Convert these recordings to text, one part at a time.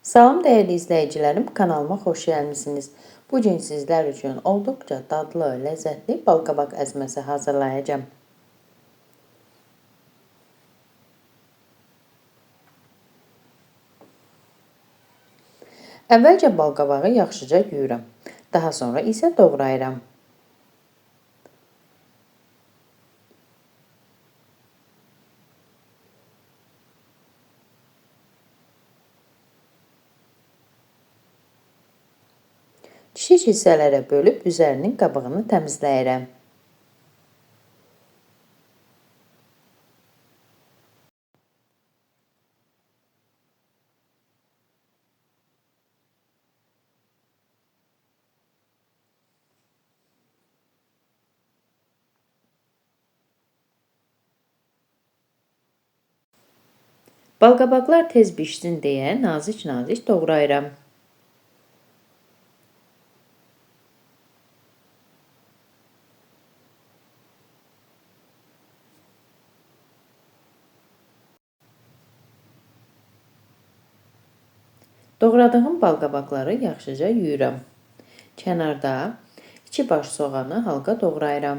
Salam dəyərli izləyicilərim, kanalıma xoş gəlmisiniz. Bu gün sizlər üçün olduqca dadlı, ləzzətli balqabaq əzməsi hazırlayacağım. Əvvəlcə balqabağı yaxşıca yuyuram. Daha sonra isə doğrayıram. Kiçik hissələrə bölüb üzərinin qabığını təmizləyirəm. Balqabaqlar tez bişsin deyə nazik-nazik doğrayıram. Doğradığım balqabaqları yaxşıca yuyuram. Kənarda 2 baş soğanı halqa doğrayıram.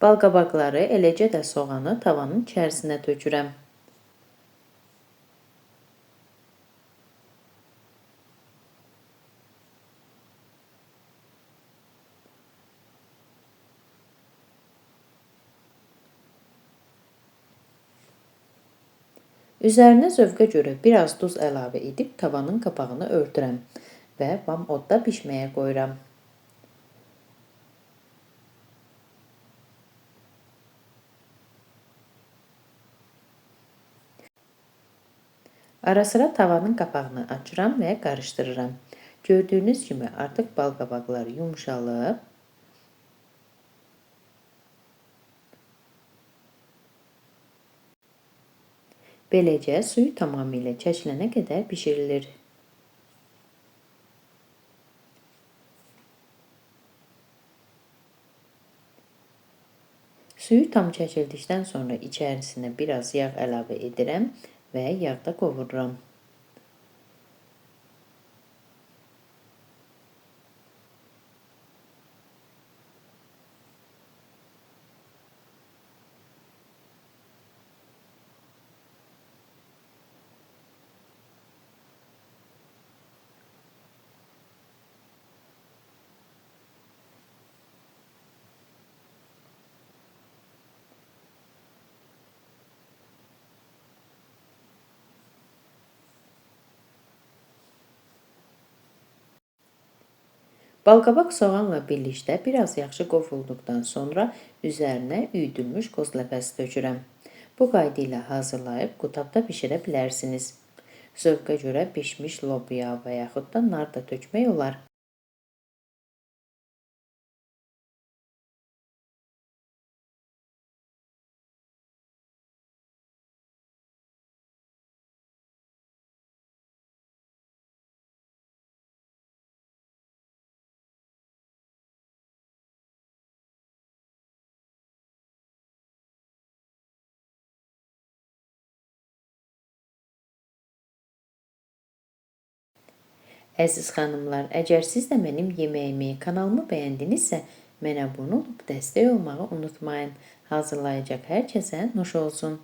Balqabaqları, eləcə də soğanı tavanın içərisinə tökürəm. Üzərinə zövqə görə biraz duz əlavə edib tavanın qapağını örtürəm və vam odda bişməyə qoyuram. Ara sıra tavanın qapağını açıram və qarışdırıram. Gördüyünüz kimi artıq balqabaqlar yumşalıb. Beləcə suyu tamamilə çəkilənə qədər bişirilir. Suyu tam çəkildikdən sonra içərisinə biraz yağ əlavə edirəm və yağda qovururam. Balqabaq soğanla birlikdə biraz yaxşı qovulduqdan sonra üzərinə üyüdülmüş qozləfəsi tökürəm. Bu qayda ilə hazırlayıb qutabda bişirə bilərsiniz. Zövqə görə bişmiş lobya və yaxud da nar da tökmək olar. Əziz xanımlar, əgər siz də mənim yeməyimi, kanalımı bəyəndinizsə, mənə abunə olub dəstək olmağı unutmayın. Hazırlayacaq hər kəsə nuş olsun.